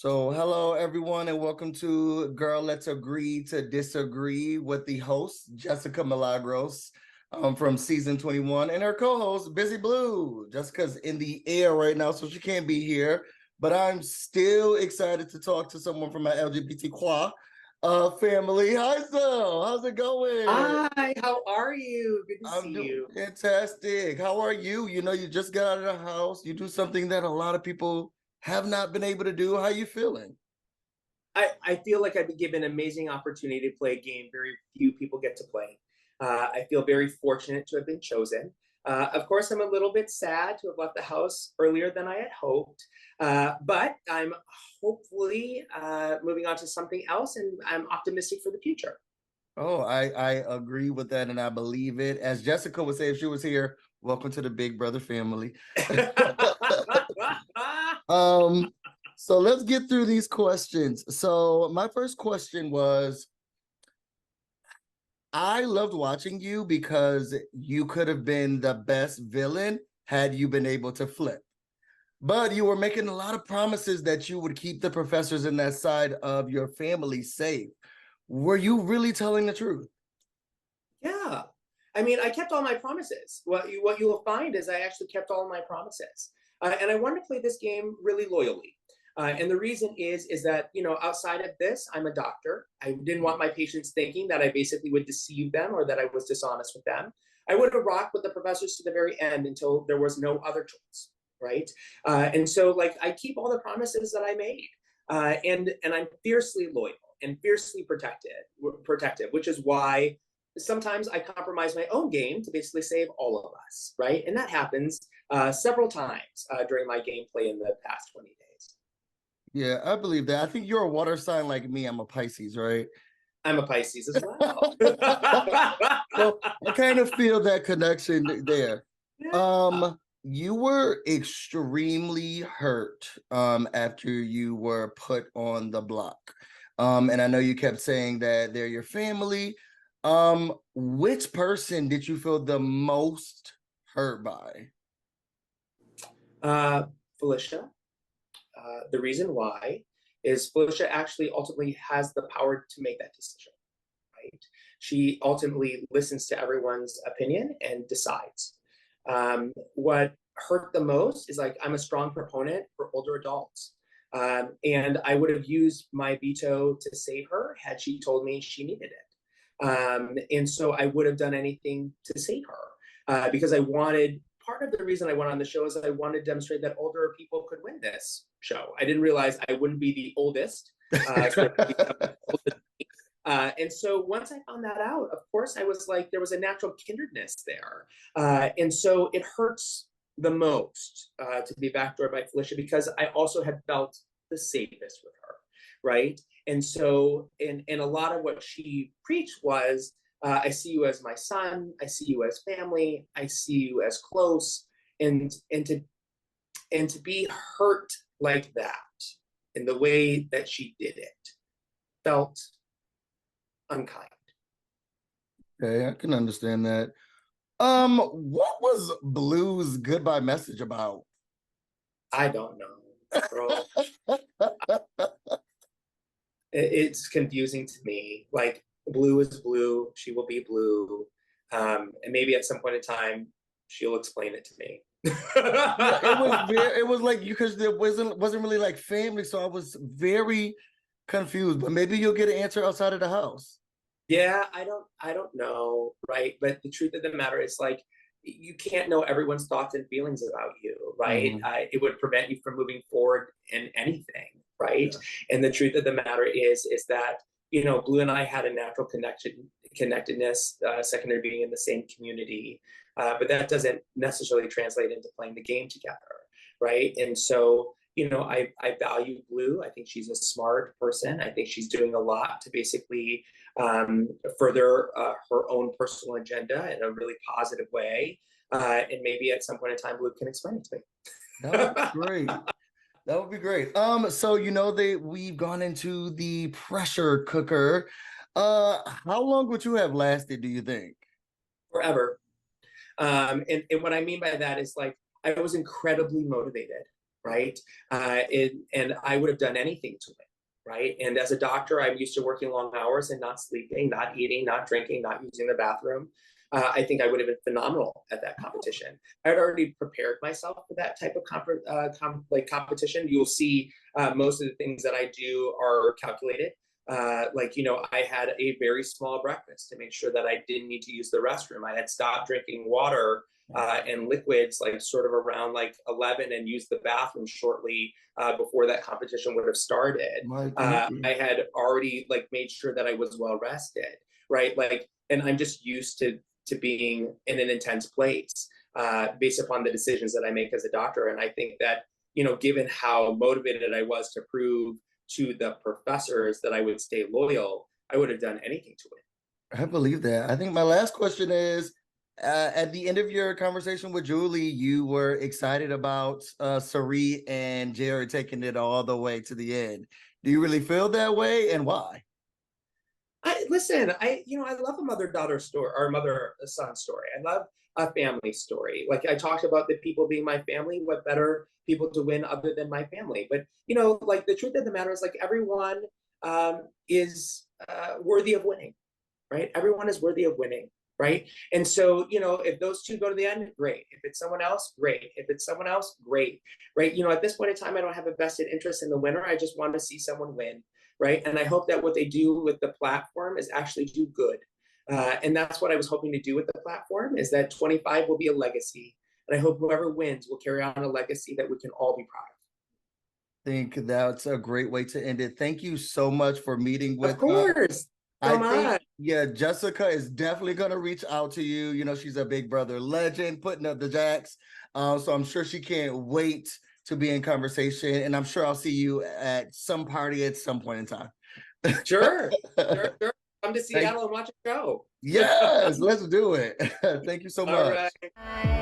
So, hello everyone, and welcome to Girl Let's Agree to Disagree with the host, Jessica Milagros, from season 21, and her co-host, Busy Blue. Jessica's in the air right now, so she can't be here, but I'm still excited to talk to someone from my LGBTQ family. Hi, Zoe. How's it going? Hi, how are you? Good to I'm see doing you. fantastic. How are you? You know, you just got out of the house. You do something that a lot of people have not been able to do. How you feeling? I feel like I've been given an amazing opportunity to play a game very few people get to play. I feel very fortunate to have been chosen. Of course, I'm a little bit sad to have left the house earlier than I had hoped, but I'm hopefully moving on to something else, and I'm optimistic for the future. Oh, I agree with that, and I believe it. As Jessica would say if she was here, welcome to the Big Brother family. Um, so let's get through these questions. So my first question was, I loved watching you because you could have been the best villain had you been able to flip. But you were making a lot of promises that you would keep the professors in that side of your family safe. Were you really telling the truth? Yeah. I mean, I kept all my promises. What you will find is I actually kept all my promises. And I wanted to play this game really loyally. And the reason is that, outside of this, I'm a doctor. I didn't want my patients thinking that I basically would deceive them or that I was dishonest with them. I would have rocked with the professors to the very end until there was no other choice, right? And so, like, I keep all the promises that I made. And I'm fiercely loyal and fiercely protective, which is why sometimes I compromise my own game to basically save all of us, right? And that happens several times during my gameplay in the past 20 days. Yeah, I believe that. I think you're a water sign like me. I'm a Pisces, right? I'm a Pisces as well. So I kind of feel that connection there. Yeah. You were extremely hurt after you were put on the block. And I know you kept saying that they're your family. Which person did you feel the most hurt by? Uh, Felicia, the reason why is Felicia actually ultimately has the power to make that decision, right? She ultimately listens to everyone's opinion and decides. What hurt the most is like I'm a strong proponent for older adults. And I would have used my veto to save her had she told me she needed it. And so I would have done anything to save her because I wanted, part of the reason I went on the show is I wanted to demonstrate that older people could win this show. I didn't realize I wouldn't be the oldest. And so once I found that out, of course, I was like, there was a natural kindredness there. And so it hurts the most to be backdoored by Felicia because I also had felt the safest with her, right? And so, in a lot of what she preached was, I see you as my son, I see you as family, I see you as close, and to be hurt like that in the way that she did it felt unkind. Okay, I can understand that. What was Blue's goodbye message about? I don't know, bro. It's confusing to me. Like, blue is blue. She will be blue. And maybe at some point in time, she'll explain it to me. Yeah, it was like because there wasn't really like family, so I was very confused. But maybe you'll get an answer outside of the house. Yeah, I don't know, right? But the truth of the matter is, like, you can't know everyone's thoughts and feelings about you, right? Mhm. It would prevent you from moving forward in anything, right? Yeah. And the truth of the matter is that Blue and I had a natural connectedness, secondary being in the same community, but that doesn't necessarily translate into playing the game together, right? And so I value Blue. I think she's a smart person. I think she's doing a lot to basically further her own personal agenda in a really positive way. And maybe at some point in time, Luke can explain it to me. That would be great. That would be great. So we've gone into the pressure cooker. How long would you have lasted, do you think? Forever. And what I mean by that is, like, I was incredibly motivated, right? And I would have done anything to win, right? And as a doctor, I'm used to working long hours and not sleeping, not eating, not drinking, not using the bathroom. I think I would have been phenomenal at that competition. I had already prepared myself for that type of competition. You'll see most of the things that I do are calculated. I had a very small breakfast to make sure that I didn't need to use the restroom. I had stopped drinking water and liquids like sort of around like 11 and used the bathroom shortly before that competition would have started. I had already like made sure that I was well rested, right? And I'm just used to being in an intense place based upon the decisions that I make as a doctor. And I think that, given how motivated I was to prove to the professors that I would stay loyal, I would have done anything to win. I believe that. I think my last question is, at the end of your conversation with Julie, you were excited about Sari and Jared taking it all the way to the end. Do you really feel that way, and why? I love a mother-daughter story or mother-son story. I love a family story. Like I talked about the people being my family, what better people to win other than my family? But like the truth of the matter is like everyone is worthy of winning, right? Everyone is worthy of winning, right? And so, if those two go to the end, great. If it's someone else, great. If it's someone else, great, right? At this point in time, I don't have a vested interest in the winner. I just want to see someone win, right? And I hope that what they do with the platform is actually do good. And that's what I was hoping to do with the platform, is that 25 will be a legacy. And I hope whoever wins will carry on a legacy that we can all be proud of. I think that's a great way to end it. Thank you so much for meeting with us. Of course. Yeah, Jessica is definitely going to reach out to you. She's a Big Brother legend, putting up the jacks. So I'm sure she can't wait to be in conversation. And I'm sure I'll see you at some party at some point in time. Sure. Come to Seattle and watch a show. Yes, let's do it. Thank you so much. All right.